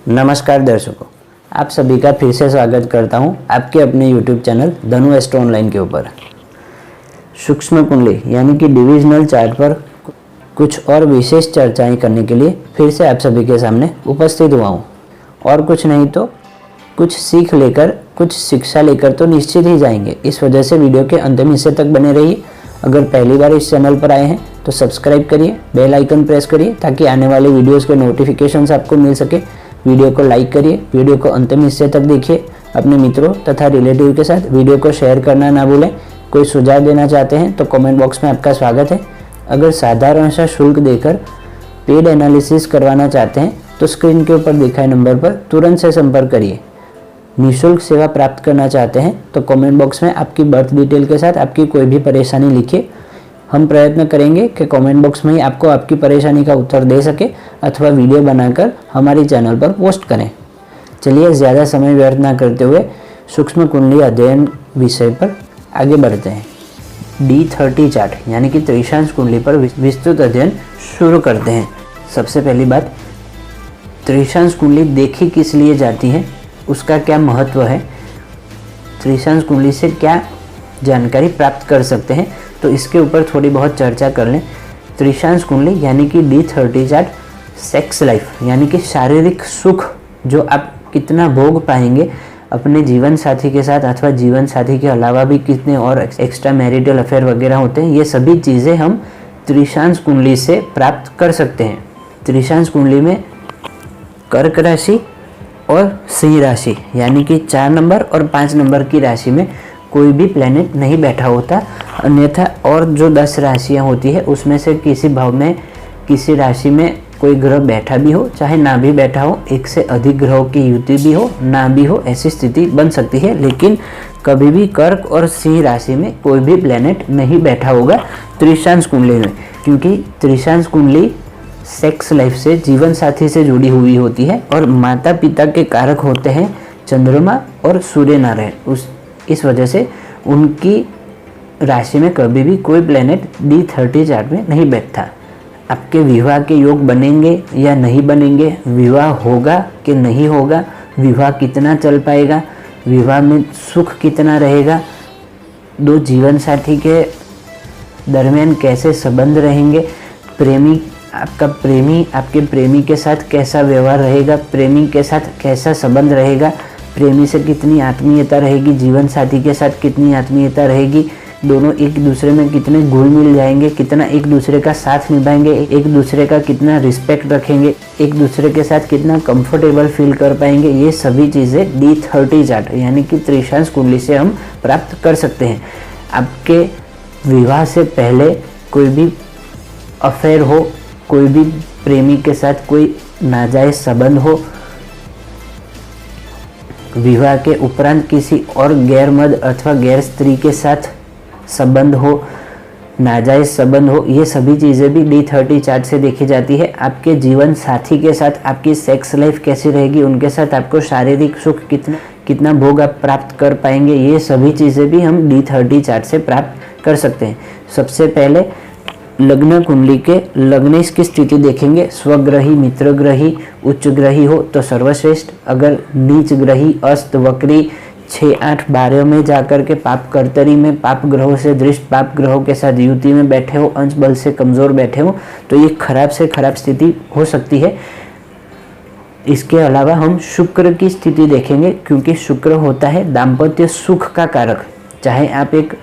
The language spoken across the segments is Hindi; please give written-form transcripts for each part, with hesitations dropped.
नमस्कार दर्शकों, आप सभी का फिर से स्वागत करता हूं आपके अपने YouTube चैनल धनु एस्ट्रो ऑनलाइन के ऊपर। सूक्ष्म कुंडली यानी कि डिविजनल चार्ट पर कुछ और विशेष चर्चाएं करने के लिए फिर से आप सभी के सामने उपस्थित हुआ हूं। और कुछ नहीं तो कुछ सीख लेकर, कुछ शिक्षा लेकर तो निश्चित ही जाएंगे। इस वजह से वीडियो के अंतिम हिस्से तक बने रहिए। अगर पहली बार इस चैनल पर आए हैं तो सब्सक्राइब करिए, बेल आइकन प्रेस करिए ताकि आने वाले वीडियोस के नोटिफिकेशंस आपको मिल सके। वीडियो को लाइक करिए, वीडियो को अंतिम हिस्से तक देखिए। अपने मित्रों तथा रिलेटिव के साथ वीडियो को शेयर करना ना भूलें। कोई सुझाव देना चाहते हैं तो कमेंट बॉक्स में आपका स्वागत है। अगर साधारण सा शुल्क देकर पेड एनालिसिस करवाना चाहते हैं तो स्क्रीन के ऊपर दिखाए नंबर पर तुरंत से संपर्क करिए। निःशुल्क सेवा प्राप्त करना चाहते हैं तो कमेंट बॉक्स में आपकी बर्थ डिटेल के साथ आपकी कोई भी परेशानी लिखिए। हम प्रयत्न करेंगे कि कमेंट बॉक्स में ही आपको आपकी परेशानी का उत्तर दे सके अथवा वीडियो बनाकर हमारे चैनल पर पोस्ट करें। चलिए ज़्यादा समय व्यर्थ ना करते हुए सूक्ष्म कुंडली अध्ययन विषय पर आगे बढ़ते हैं। D30 चार्ट यानी कि त्रिशांश कुंडली पर विस्तृत अध्ययन शुरू करते हैं। सबसे पहली बात, त्रिशांश कुंडली देखी किस लिए जाती है, उसका क्या महत्व है, त्रिशांश कुंडली से क्या जानकारी प्राप्त कर सकते हैं, तो इसके ऊपर थोड़ी बहुत चर्चा कर लें। त्रिशांश कुंडली यानी कि D30 चार्ट सेक्स लाइफ यानी कि शारीरिक सुख जो आप कितना भोग पाएंगे अपने जीवन साथी के साथ अथवा जीवन साथी के अलावा भी कितने और एक्स्ट्रा मैरिटल अफेयर वगैरह होते हैं, ये सभी चीज़ें हम त्रिशांश कुंडली से प्राप्त कर सकते हैं। त्रिशांश कुंडली में कर्क राशि और सिंह राशि यानी कि 4 नंबर और 5 नंबर की राशि में कोई भी प्लेनेट नहीं बैठा होता। अन्यथा और जो 10 राशियां होती है उसमें से किसी भाव में, किसी राशि में कोई ग्रह बैठा भी हो चाहे ना भी बैठा हो, एक से अधिक ग्रहों की युति भी हो ना भी हो, ऐसी स्थिति बन सकती है। लेकिन कभी भी कर्क और सिंह राशि में कोई भी प्लेनेट नहीं बैठा होगा त्रिशांश कुंडली में, क्योंकि त्रिशांश कुंडली सेक्स लाइफ से, जीवन साथी से जुड़ी हुई होती है और माता पिता के कारक होते हैं चंद्रमा और सूर्य नारायण। इस वजह से उनकी राशि में कभी भी कोई प्लेनेट D30 चार्ट में नहीं बैठता। आपके विवाह के योग बनेंगे या नहीं बनेंगे, विवाह होगा कि नहीं होगा, विवाह कितना चल पाएगा, विवाह में सुख कितना रहेगा, दो जीवन साथी के दरमियान कैसे संबंध रहेंगे, आपका प्रेमी आपके प्रेमी के साथ कैसा व्यवहार रहेगा, प्रेमी के साथ कैसा संबंध रहेगा, प्रेमी से कितनी आत्मीयता रहेगी, जीवन साथी के साथ कितनी आत्मीयता रहेगी, दोनों एक दूसरे में कितने घुल मिल जाएंगे, कितना एक दूसरे का साथ निभाएंगे, एक दूसरे का कितना रिस्पेक्ट रखेंगे, एक दूसरे के साथ कितना कंफर्टेबल फील कर पाएंगे, ये सभी चीज़ें D30 चार्ट यानी कि त्रिशांश कुंडली से हम प्राप्त कर सकते हैं। आपके विवाह से पहले कोई भी अफेयर हो, कोई भी प्रेमी के साथ कोई नाजायज संबंध हो, विवाह के उपरांत किसी और गैर मर्द अथवा गैर स्त्री के साथ संबंध हो, नाजायज संबंध हो, ये सभी चीज़ें भी D30 चार्ट से देखी जाती है। आपके जीवन साथी के साथ आपकी सेक्स लाइफ कैसी रहेगी, उनके साथ आपको शारीरिक सुख कितना भोग आप प्राप्त कर पाएंगे, ये सभी चीज़ें भी हम D30 चार्ट से प्राप्त कर सकते हैं। सबसे पहले लग्न कुंडली के लग्नेश की स्थिति देखेंगे। स्वग्रही, मित्र ग्रही, उच्च ग्रही हो तो सर्वश्रेष्ठ। अगर नीच ग्रही, अस्त, वक्री 6, 8, 12 में जाकर के पाप कर्तरी में पाप ग्रहों से दृष्ट पाप ग्रहों के साथ युति में बैठे हो, अंश बल से कमज़ोर बैठे हो, तो ये खराब से खराब स्थिति हो सकती है। इसके अलावा हम शुक्र की स्थिति देखेंगे, क्योंकि शुक्र होता है दाम्पत्य सुख का कारक। चाहे आप एक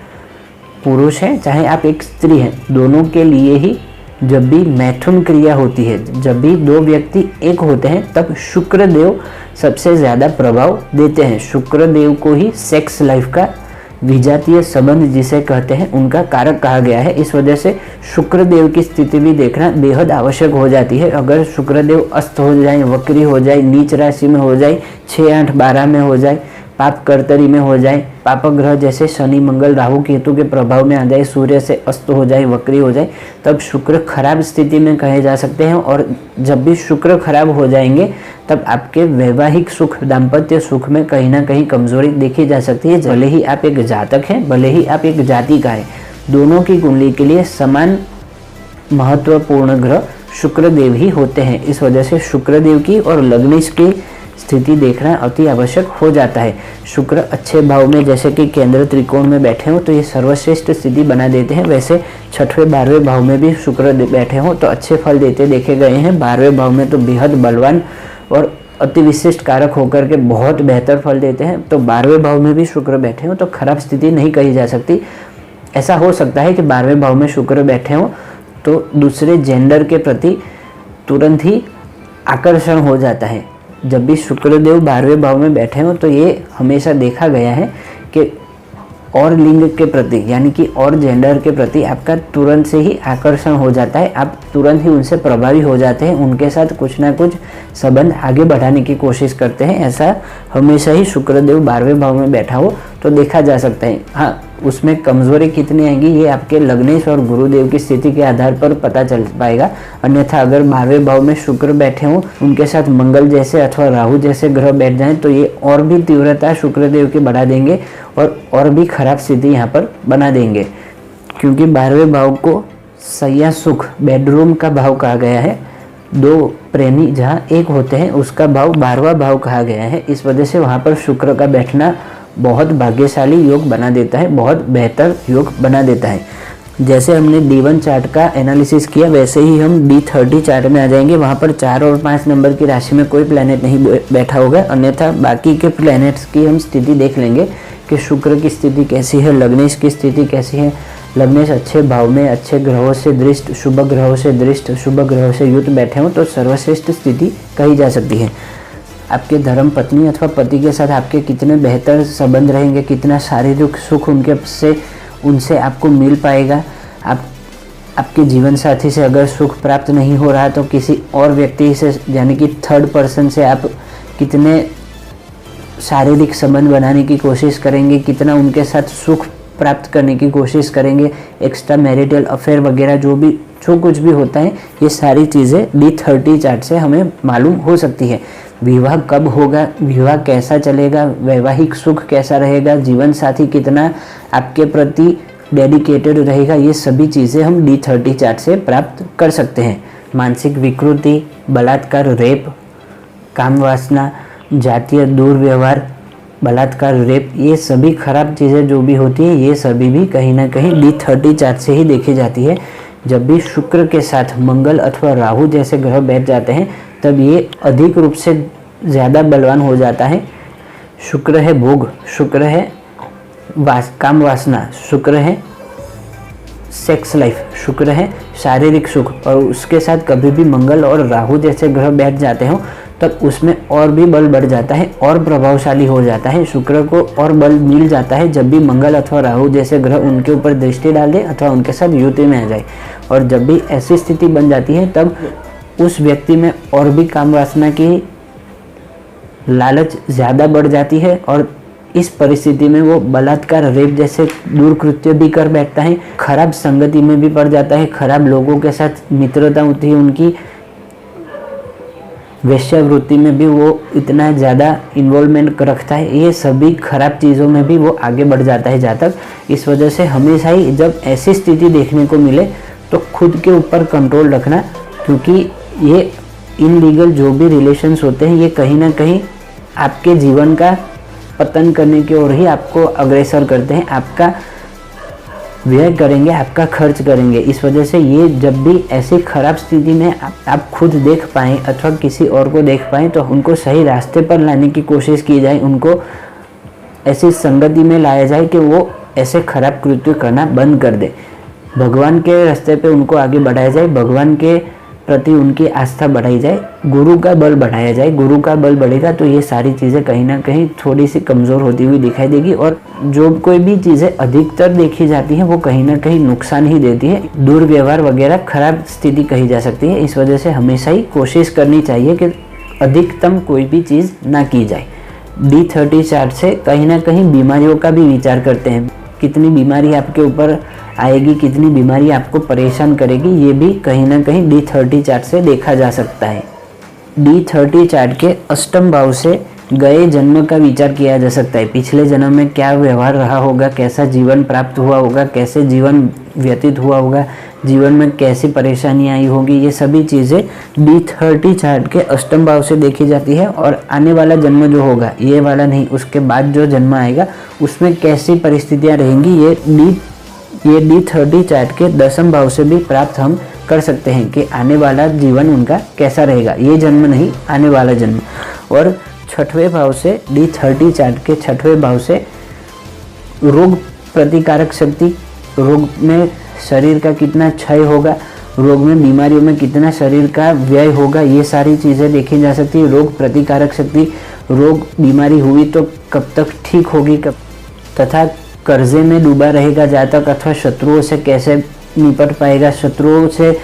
पुरुष हैं चाहे आप एक स्त्री हैं, दोनों के लिए ही जब भी मैथुन क्रिया होती है, जब भी दो व्यक्ति एक होते हैं, तब शुक्र देव सबसे ज़्यादा प्रभाव देते हैं। शुक्र देव को ही सेक्स लाइफ का विजातीय संबंध जिसे कहते हैं उनका कारक कहा गया है। इस वजह से शुक्र देव की स्थिति भी देखना बेहद आवश्यक हो जाती है। अगर शुक्र देव अस्त हो जाए, वक्री हो जाए, नीच राशि में हो जाए, 6, 8, 12 में हो जाए, पाप कर्तरी में हो जाए, पाप ग्रह जैसे शनि, मंगल, राहु, केतु के प्रभाव में आ जाए, सूर्य से अस्त हो जाए, वक्री हो जाए, तब शुक्र खराब स्थिति में कहे जा सकते हैं। और जब भी शुक्र खराब हो जाएंगे तब आपके वैवाहिक सुख, दाम्पत्य सुख में कहीं ना कहीं कमजोरी देखी जा सकती है। भले ही आप एक जातक हैं, भले ही आप एक जाति का है, दोनों की कुंडली के लिए समान महत्वपूर्ण ग्रह शुक्रदेव ही होते हैं। इस वजह से शुक्रदेव की और लग्नेश की स्थिति देखना अति आवश्यक हो जाता है। शुक्र अच्छे भाव में जैसे कि केंद्र त्रिकोण में बैठे हों तो ये सर्वश्रेष्ठ स्थिति बना देते हैं। वैसे 6वें 12वें भाव में भी शुक्र बैठे हों तो अच्छे फल देते देखे गए हैं। 12वें भाव में तो बेहद बलवान और अति विशिष्ट कारक होकर के बहुत बेहतर फल देते हैं। तो 12वें भाव में भी शुक्र बैठे हों तो खराब स्थिति नहीं कही जा सकती। ऐसा हो सकता है कि 12वें भाव में शुक्र बैठे हों तो दूसरे जेंडर के प्रति तुरंत ही आकर्षण हो जाता है। जब भी शुक्रदेव 12वें भाव में बैठे हों तो ये हमेशा देखा गया है कि और लिंग के प्रति यानी कि और जेंडर के प्रति आपका तुरंत से ही आकर्षण हो जाता है। आप तुरंत ही उनसे प्रभावी हो जाते हैं, उनके साथ कुछ ना कुछ संबंध आगे बढ़ाने की कोशिश करते हैं। ऐसा हमेशा ही शुक्रदेव 12वें भाव में बैठा हो तो देखा जा सकता है। हाँ, उसमें कमजोरी कितनी आएगी ये आपके लग्नेश और गुरुदेव की स्थिति के आधार पर पता चल पाएगा। अन्यथा अगर 12वें भाव में शुक्र बैठे हों, उनके साथ मंगल जैसे अथवा राहु जैसे ग्रह बैठ जाएं तो ये और भी तीव्रता शुक्रदेव की बढ़ा देंगे और भी खराब स्थिति यहाँ पर बना देंगे। क्योंकि 12वें भाव को सैया सुख बेडरूम का भाव कहा गया है। 2 प्रेमी जहाँ एक होते हैं उसका भाव 12वां भाव कहा गया है। इस वजह से वहाँ पर शुक्र का बैठना बहुत भाग्यशाली योग बना देता है, बहुत बेहतर योग बना देता है। जैसे हमने D1 चार्ट का एनालिसिस किया वैसे ही हम D30 चार्ट में आ जाएंगे। वहाँ पर 4 और 5 नंबर की राशि में कोई प्लैनेट नहीं बैठा होगा, अन्यथा बाकी के प्लैनेट्स की हम स्थिति देख लेंगे कि शुक्र की स्थिति कैसी है, लग्नेश की स्थिति कैसी है। लग्नेश अच्छे भाव में अच्छे ग्रहों से दृष्ट, शुभ ग्रहों से दृष्ट, शुभ ग्रहों से युक्त बैठे हों तो सर्वश्रेष्ठ स्थिति कही जा सकती है। आपके धर्म पत्नी अथवा पति के साथ आपके कितने बेहतर संबंध रहेंगे, कितना शारीरिक सुख उनसे आपको मिल पाएगा। आपके जीवन साथी से अगर सुख प्राप्त नहीं हो रहा तो किसी और व्यक्ति से यानी कि थर्ड पर्सन से आप कितने शारीरिक संबंध बनाने की कोशिश करेंगे, कितना उनके साथ सुख प्राप्त करने की कोशिश करेंगे। एक्स्ट्रा मैरिटल अफेयर वगैरह जो कुछ भी होता है ये सारी चीज़ें D30 चार्ट से हमें मालूम हो सकती है। विवाह कब होगा, विवाह कैसा चलेगा, वैवाहिक सुख कैसा रहेगा, जीवन साथी कितना आपके प्रति डेडिकेटेड रहेगा, ये सभी चीज़ें हम D30 चार्ट से प्राप्त कर सकते हैं। मानसिक विकृति, बलात्कार, रेप, काम वासना, जातीय दुर्व्यवहार, बलात्कार, रेप, ये सभी खराब चीज़ें जो भी होती हैं ये सभी भी कहीं ना कहीं D30 चार्ट से ही देखी जाती है। जब भी शुक्र के साथ मंगल अथवा राहु जैसे ग्रह बैठ जाते हैं तब ये अधिक रूप से ज़्यादा बलवान हो जाता है। शुक्र है भोग, शुक्र है काम वासना, शुक्र है सेक्स लाइफ, शुक्र है शारीरिक सुख, और उसके साथ कभी भी मंगल और राहु जैसे ग्रह बैठ जाते हो तब उसमें और भी बल बढ़ जाता है और प्रभावशाली हो जाता है। शुक्र को और बल मिल जाता है जब भी मंगल अथवा राहु जैसे ग्रह उनके ऊपर दृष्टि डाल दे अथवा उनके साथ युति में आ जाए। और जब भी ऐसी स्थिति बन जाती है तब उस व्यक्ति में और भी काम वासना की लालच ज़्यादा बढ़ जाती है और इस परिस्थिति में वो बलात्कार, रेप जैसे दुर्कृत्य भी कर बैठता है। खराब संगति में भी पड़ जाता है, खराब लोगों के साथ मित्रता होती है उनकी, वेश्यावृत्ति में भी वो इतना ज़्यादा इन्वॉल्वमेंट रखता है। ये सभी खराब चीज़ों में भी वो आगे बढ़ जाता है जहाँ तक। इस वजह से हमेशा ही जब ऐसी स्थिति देखने को मिले तो खुद के ऊपर कंट्रोल रखना, क्योंकि ये इनलीगल जो भी रिलेशंस होते हैं ये कहीं ना कहीं आपके जीवन का पतन करने की ओर ही आपको अग्रसर करते हैं, आपका व्यय करेंगे, आपका खर्च करेंगे। इस वजह से ये जब भी ऐसी खराब स्थिति में आप खुद देख पाएँ अथवा किसी और को देख पाएँ तो उनको सही रास्ते पर लाने की कोशिश की जाए, उनको ऐसी संगति में लाया जाए कि वो ऐसे खराब कृत्य करना बंद कर दे, भगवान के रास्ते पे उनको आगे बढ़ाया जाए, भगवान के प्रति उनकी आस्था बढ़ाई जाए, गुरु का बल बढ़ाया जाए। गुरु का बल बढ़ेगा तो ये सारी चीज़ें कहीं ना कहीं थोड़ी सी कमज़ोर होती हुई दिखाई देगी और जो कोई भी चीज़ें अधिकतर देखी जाती हैं वो कहीं ना कहीं नुकसान ही देती है, दुर्व्यवहार वगैरह खराब स्थिति कही जा सकती है। इस वजह से हमेशा ही कोशिश करनी चाहिए कि अधिकतम कोई भी चीज़ ना की जाए। D30 चार्ट से कहीं ना कहीं बीमारियों का भी विचार करते हैं, कितनी बीमारी आपके ऊपर आएगी, कितनी बीमारी आपको परेशान करेगी, ये भी कहीं ना कहीं D30 चार्ट से देखा जा सकता है। D30 चार्ट के अष्टम भाव से गए जन्म का विचार किया जा सकता है। पिछले जन्म में क्या व्यवहार रहा होगा, कैसा जीवन प्राप्त हुआ होगा, कैसे जीवन व्यतीत हुआ होगा, जीवन में कैसी परेशानियाँ आई होगी, ये सभी चीज़ें D30 चार्ट के अष्टम भाव से देखी जाती है। और आने वाला जन्म जो होगा, ये वाला नहीं, उसके बाद जो जन्म आएगा उसमें कैसी परिस्थितियाँ रहेंगी, ये D30 चार्ट के दसम भाव से भी प्राप्त हम कर सकते हैं कि आने वाला जीवन उनका कैसा रहेगा, ये जन्म नहीं, आने वाला जन्म। और छठवें भाव से D30 चार्ट के छठवें भाव से रोग प्रतिकारक शक्ति, रोग में शरीर का कितना क्षय होगा, रोग में बीमारियों में कितना शरीर का व्यय होगा, ये सारी चीज़ें देखी जा सकती है। रोग प्रतिकारक शक्ति, रोग बीमारी हुई तो कब तक ठीक होगी, तथा कर्जे में डूबा रहेगा जातक अथवा शत्रुओं से कैसे निपट पाएगा, शत्रुओं से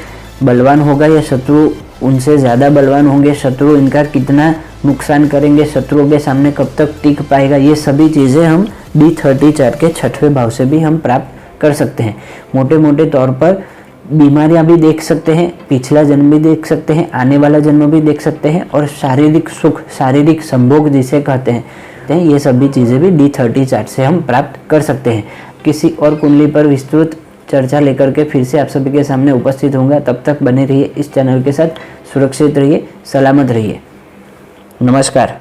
बलवान होगा या शत्रु उनसे ज़्यादा बलवान होंगे, शत्रु इनका कितना नुकसान करेंगे, शत्रुओं के सामने कब तक टिक पाएगा, ये सभी चीज़ें हम D30 चार्ट के छठवें भाव से भी हम प्राप्त कर सकते हैं। मोटे मोटे तौर पर बीमारियां भी देख सकते हैं, पिछला जन्म भी देख सकते हैं, आने वाला जन्म भी देख सकते हैं, और शारीरिक सुख, शारीरिक संभोग जिसे कहते हैं, ये सभी चीज़ें भी D30 चार्ट से हम प्राप्त कर सकते हैं। किसी और कुंडली पर विस्तृत चर्चा लेकर के फिर से आप सभी के सामने उपस्थित होऊंगा। तब तक बने रहिए इस चैनल के साथ, सुरक्षित रहिए, सलामत रहिए। नमस्कार।